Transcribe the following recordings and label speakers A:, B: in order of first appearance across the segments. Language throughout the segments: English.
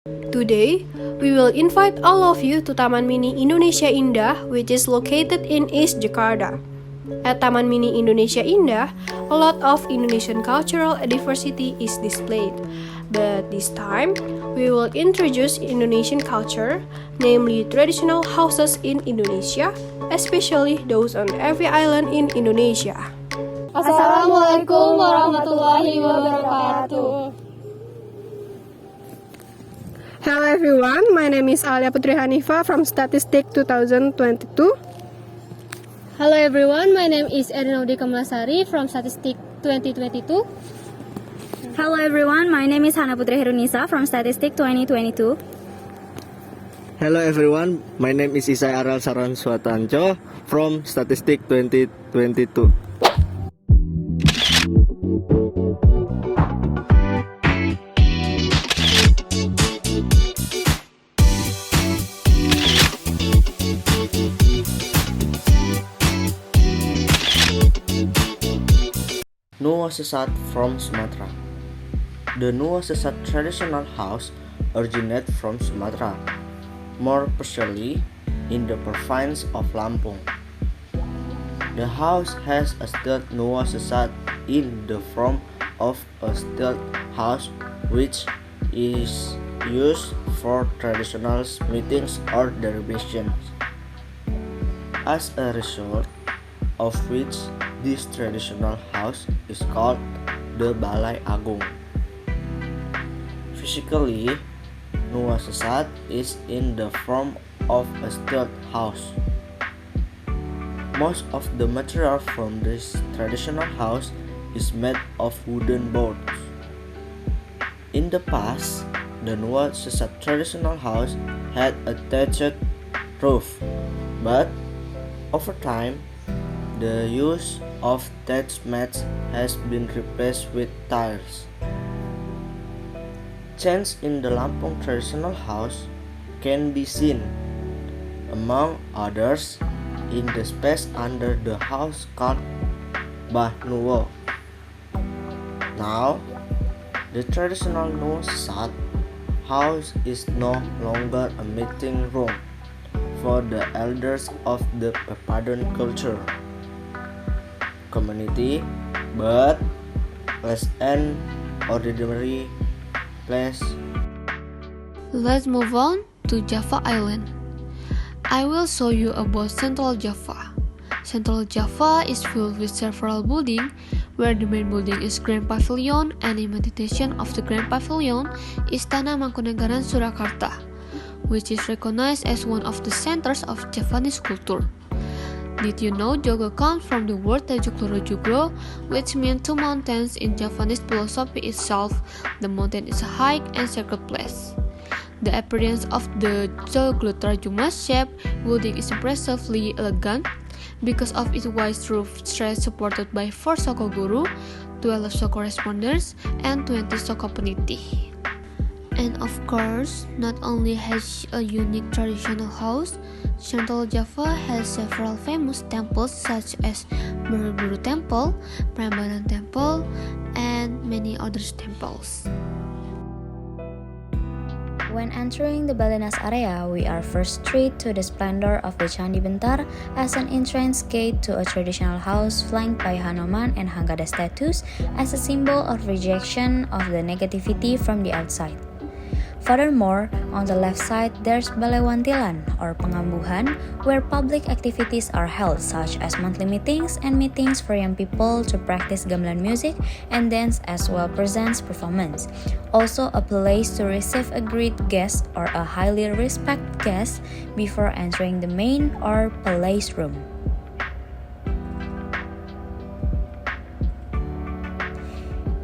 A: Today, we will invite all of you to Taman Mini Indonesia Indah, which is located in East Jakarta. At Taman Mini Indonesia Indah, a lot of Indonesian cultural diversity is displayed. But this time, we will introduce Indonesian culture, namely traditional houses in Indonesia, especially those on every island in Indonesia.
B: Assalamualaikum warahmatullahi wabarakatuh.
A: Hello everyone, my name is Alya Putri Hanifah from Statistik 2022.
B: Hello everyone, my name is Erin Kemalasari from Statistik 2022.
C: Hello everyone, my name is Hana Khairunnisa from Statistik 2022.
D: Hello everyone, my name is Isai Ariel Sharon Soetantjo from Statistik 2022. Nuwa Sesat from Sumatra. The Nuwa Sesat traditional house originates from Sumatra, more precisely in the province of Lampung. The house has a stele Nuwa Sesat in the form of a stele house which is used for traditional meetings or deliberations. As a result of which this traditional house is called the Balai Agung. Physically, Nuwa Sesat is in the form of a stele house. Most of the material from this traditional house is made of wooden boards. In the past, the Nuwa Sesat traditional house had a thatched roof, but over time, the use of thatched mats has been replaced with tiles. Changes in the Lampung traditional house can be seen, among others, in the space under the house called Bah Nuwo. Now, the traditional Nuwa Sesat house is no longer a meeting room for the elders of the Pepadun culture community, but as an ordinary place.
E: Let's move on to Java Island. I will show you about Central Java. Central Java is filled with several buildings, where the main building is Grand Pavilion, and imitation of the Grand Pavilion is Istana Mangkunegaran Surakarta, which is recognized as one of the centers of Javanese culture. Did you know Jogo comes from the word Tejukloro Jugro, which means two mountains? In Javanese philosophy itself, the mountain is a high and sacred place. The appearance of the Joglotrajuma-shaped building is impressively elegant because of its wide roof straight supported by 4 Soko Guru, 12 Soko Responders, and 20 Soko Peniti. And of course, not only has a unique traditional house, Central Java has several famous temples such as Borobudur Temple, Prambanan Temple, and many other temples.
C: When entering the Balenas area, we are first treated to the splendor of the Candi Bentar as an entrance gate to a traditional house flanked by Hanuman and Hangada statues as a symbol of rejection of the negativity from the outside. Furthermore, on the left side, there's Balai Wantilan, or Pengambuhan, where public activities are held, such as monthly meetings and meetings for young people to practice gamelan music and dance as well presents performance. Also, a place to receive a great guest or a highly respected guest before entering the main or palace room.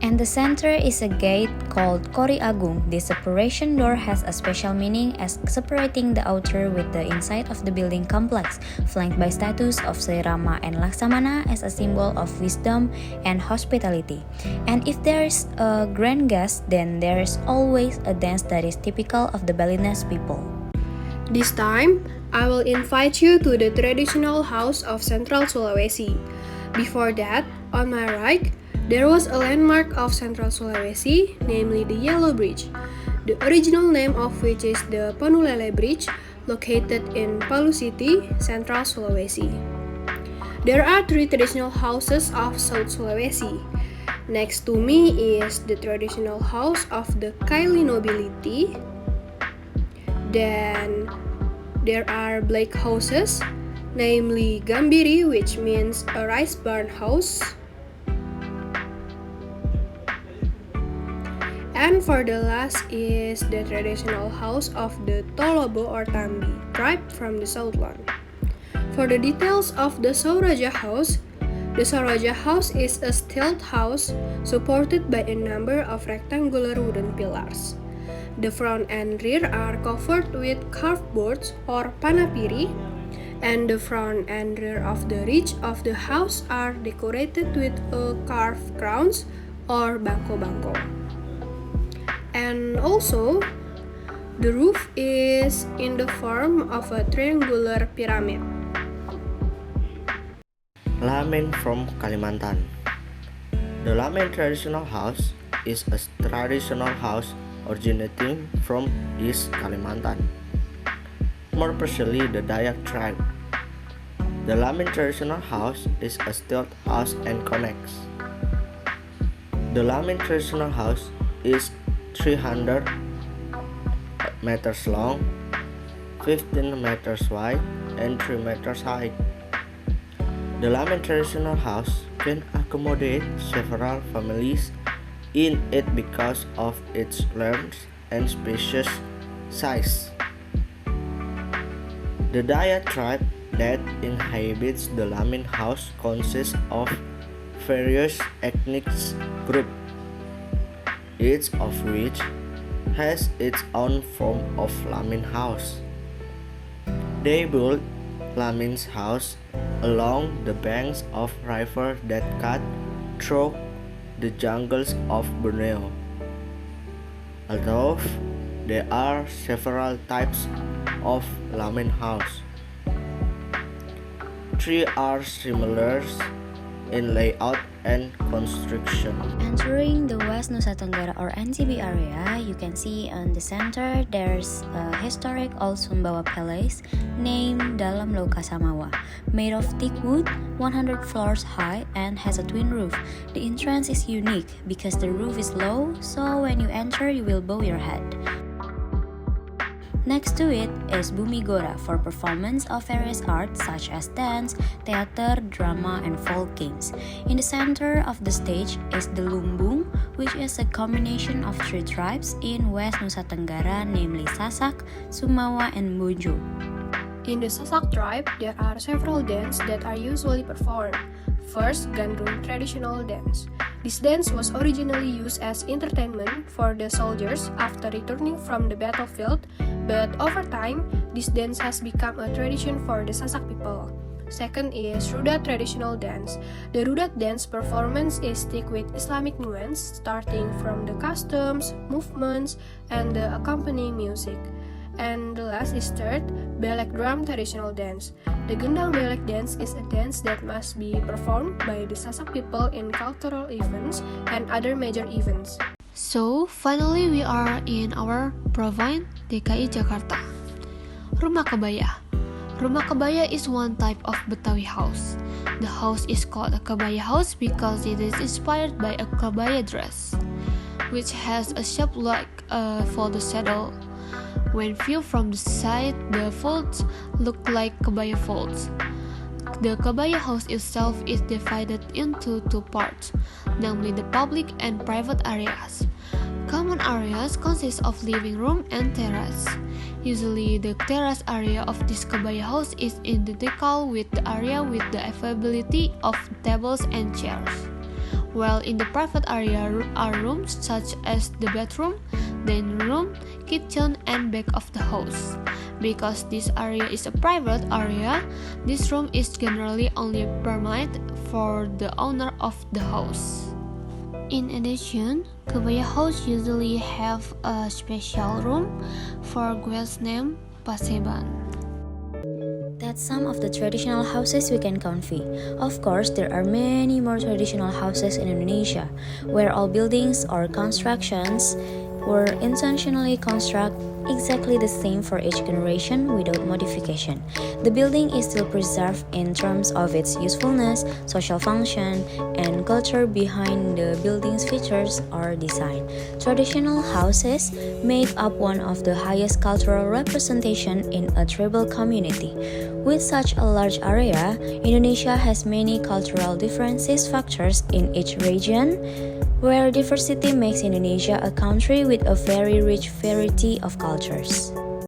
C: And the center is a gate called Kori Agung. This separation door has a special meaning as separating the outer with the inside of the building complex, flanked by statues of Sri Rama and Laksamana as a symbol of wisdom and hospitality. And if there's a grand guest, then there is always a dance that is typical of the Balinese people.
A: This time, I will invite you to the traditional house of Central Sulawesi. Before that, on my right, there was a landmark of Central Sulawesi, namely the Yellow Bridge. the original name of which is the Panulele Bridge, located in Palu City, Central Sulawesi. There are 3 traditional houses of South Sulawesi. Next to me is the traditional house of the Kaili nobility. Then there are black houses, namely Gambiri, which means a rice barn house. And for the last is the traditional house of the Tolobo or Tambi tribe from the Southland. For the details of the Sauraja house, the Sauraja house is a stilted house supported by a number of rectangular wooden pillars. The front and rear are covered with carved boards or panapiri, and the front and rear of the ridge of the house are decorated with carved crowns or bangko-bangko. And also, the roof is in the form of a triangular pyramid.
D: Lamen from Kalimantan. The Lamen traditional house is a traditional house originating from East Kalimantan, more precisely the Dayak tribe. The Lamen traditional house is a stilted house and connects. The Lamen traditional house is 300 meters long, 15 meters wide, and 3 meters high. The Lamen traditional house can accommodate several families in it because of its large and spacious size. The Dayak tribe that inhabits the Lamen house consists of various ethnic groups, each of which has its own form of Lamen house. They built Lamen's house along the banks of rivers that cut through the jungles of Borneo. Although there are several types of Lamen house, 3 are similar in layout and construction.
C: Entering the West Nusa Tenggara or NTB area, you can see on the center there's a historic old Sumbawa palace named Dalam Loka Samawa, made of thick wood, 100 floors high, and has a twin roof. The entrance is unique because the roof is low, so when you enter you will bow your head. Next to it is Bumi Gora for performance of various arts such as dance, theater, drama, and folk games. In the center of the stage is the Lumbung, which is a combination of 3 tribes in West Nusa Tenggara, namely Sasak, Sumawa, and Bojo.
A: In the Sasak tribe, there are several dances that are usually performed. First, Gandrung traditional dance. This dance was originally used as entertainment for the soldiers after returning from the battlefield, but over time, this dance has become a tradition for the Sasak people. Second is Rudat traditional dance. The Rudat dance performance is thick with Islamic nuance, starting from the customs, movements, and the accompanying music. And the last is third, Belek drum traditional dance. The Gendang Belek dance is a dance that must be performed by the Sasak people in cultural events and other major events.
E: So, finally we are in our province, DKI Jakarta. Rumah Kebaya. Rumah Kebaya is one type of Betawi house. The house is called a Kebaya house because it is inspired by a Kebaya dress, which has a shape like a folded saddle. When viewed from the side, the folds look like kebaya folds. The kebaya house itself is divided into 2 parts, namely the public and private areas. Common areas consist of living room and terrace. Usually, the terrace area of this kebaya house is identical with the area with the availability of tables and chairs. While in the private area are rooms such as the bedroom, dining room, kitchen, and back of the house. Because this area is a private area, this room is generally only permitted for the owner of the house. In addition, Kebaya house usually have a special room for guests named Paseban.
C: That's some of the traditional houses we can comfy. Of course, there are many more traditional houses in Indonesia, where all buildings or constructions were intentionally constructed exactly the same for each generation without modification. The building is still preserved in terms of its usefulness, social function, and culture behind the building's features or design. Traditional houses make up one of the highest cultural representation in a tribal community. With such a large area, Indonesia has many cultural differences factors in each region, where diversity makes Indonesia a country with a very rich variety of cultures.